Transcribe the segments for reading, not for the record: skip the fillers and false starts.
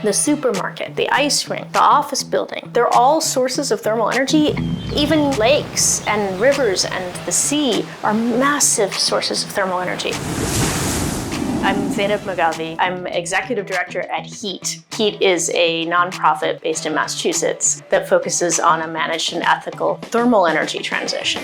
the supermarket, the ice rink, the office building. They're all sources of thermal energy. Even lakes and rivers and the sea are massive sources of thermal energy. I'm Zainab Magavi. I'm Executive Director at HEAT. HEAT is a nonprofit based in Massachusetts that focuses on a managed and ethical thermal energy transition.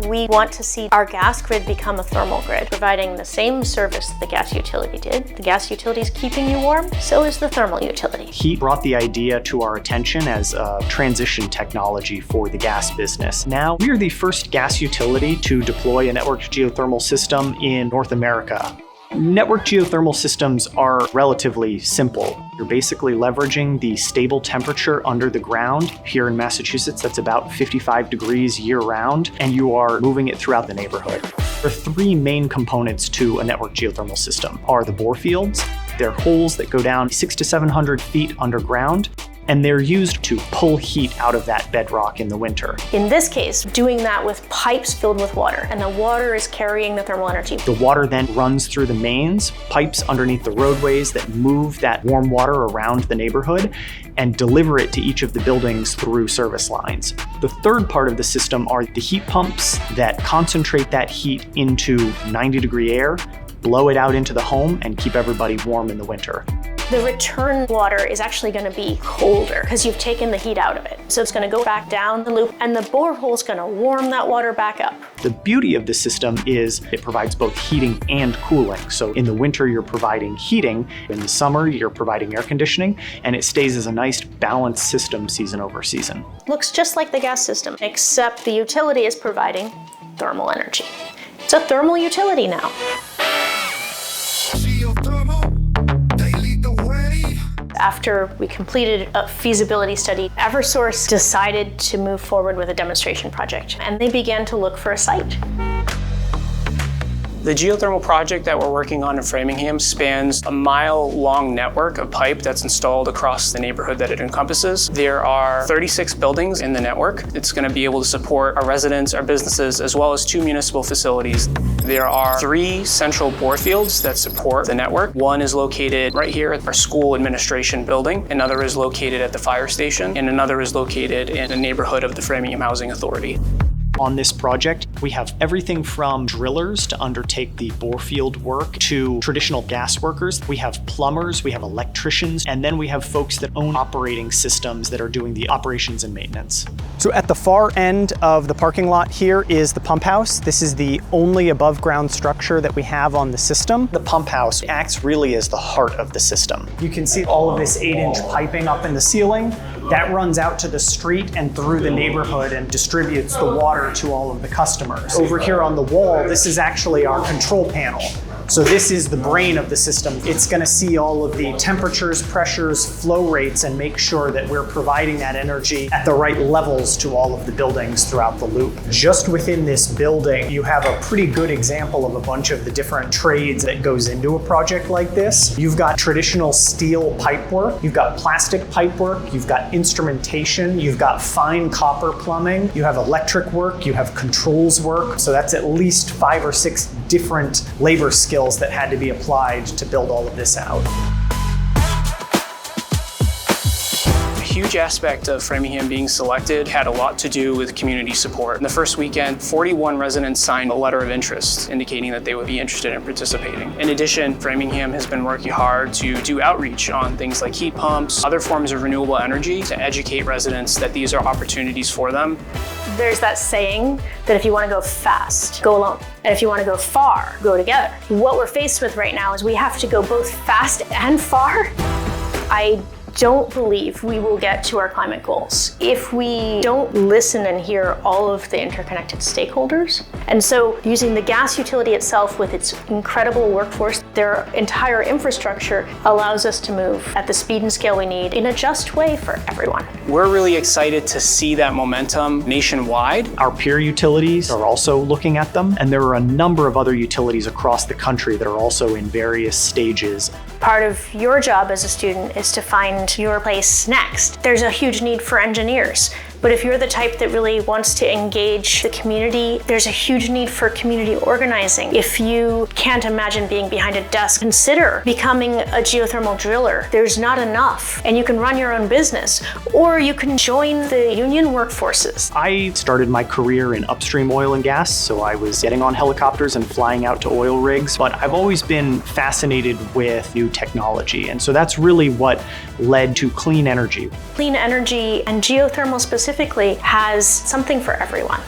We want to see our gas grid become a thermal grid, providing the same service that the gas utility did. The gas utility is keeping you warm, so is the thermal utility. HEAT brought the idea to our attention as a transition technology for the gas business. Now, we are the first gas utility to deploy a networked geothermal system in North America. Networked geothermal systems are relatively simple. You're basically leveraging the stable temperature under the ground. Here in Massachusetts, that's about 55 degrees year-round, and you are moving it throughout the neighborhood. There are three main components to a networked geothermal system. Are the bore fields. They're holes that go down 600 to 700 feet underground, and they're used to pull heat out of that bedrock in the winter. In this case, doing that with pipes filled with water, and the water is carrying the thermal energy. The water then runs through the mains, pipes underneath the roadways that move that warm water around the neighborhood and deliver it to each of the buildings through service lines. The third part of the system are the heat pumps that concentrate that heat into 90-degree air, blow it out into the home, and keep everybody warm in the winter. The return water is actually going to be colder because you've taken the heat out of it. So it's going to go back down the loop, and the borehole is going to warm that water back up. The beauty of the system is it provides both heating and cooling. So in the winter, you're providing heating. In the summer, you're providing air conditioning, and it stays as a nice balanced system season over season. Looks just like the gas system, except the utility is providing thermal energy. It's a thermal utility now. After we completed a feasibility study, Eversource decided to move forward with a demonstration project, and they began to look for a site. The geothermal project that we're working on in Framingham spans a mile-long network of pipe that's installed across the neighborhood that it encompasses. There are 36 buildings in the network. It's going to be able to support our residents, our businesses, as well as 2 municipal facilities. There are 3 central bore fields that support the network. One is located right here at our school administration building, another is located at the fire station, and another is located in the neighborhood of the Framingham Housing Authority. On this project, we have everything from drillers to undertake the bore field work to traditional gas workers. We have plumbers, we have electricians, and then we have folks that own operating systems that are doing the operations and maintenance. So at the far end of the parking lot here is the pump house. This is the only above ground structure that we have on the system. The pump house acts really as the heart of the system. You can see all of this 8-inch piping up in the ceiling. That runs out to the street and through the neighborhood and distributes the water to all of the customers. Over here on the wall, this is actually our control panel. So this is the brain of the system. It's going to see all of the temperatures, pressures, flow rates, and make sure that we're providing that energy at the right levels to all of the buildings throughout the loop. Just within this building, you have a pretty good example of a bunch of the different trades that goes into a project like this. You've got traditional steel pipe work, you've got plastic pipe work, you've got instrumentation, you've got fine copper plumbing, you have electric work, you have controls work. So that's at least 5 or 6 different labor skills that had to be applied to build all of this out. A huge aspect of Framingham being selected had a lot to do with community support. In the first weekend, 41 residents signed a letter of interest indicating that they would be interested in participating. In addition, Framingham has been working hard to do outreach on things like heat pumps, other forms of renewable energy, to educate residents that these are opportunities for them. There's that saying that if you want to go fast, go alone. And if you want to go far, go together. What we're faced with right now is we have to go both fast and far. I don't believe we will get to our climate goals if we don't listen and hear all of the interconnected stakeholders. And so using the gas utility itself with its incredible workforce, their entire infrastructure allows us to move at the speed and scale we need in a just way for everyone. We're really excited to see that momentum nationwide. Our peer utilities are also looking at them, and there are a number of other utilities across the country that are also in various stages. Part of your job as a student is to find your place next. There's a huge need for engineers. But if you're the type that really wants to engage the community, there's a huge need for community organizing. If you can't imagine being behind a desk, consider becoming a geothermal driller. There's not enough, and you can run your own business, or you can join the union workforces. I started my career in upstream oil and gas, so I was getting on helicopters and flying out to oil rigs, but I've always been fascinated with new technology, and so that's really what led to clean energy. Clean energy, and geothermal specifically, has something for everyone.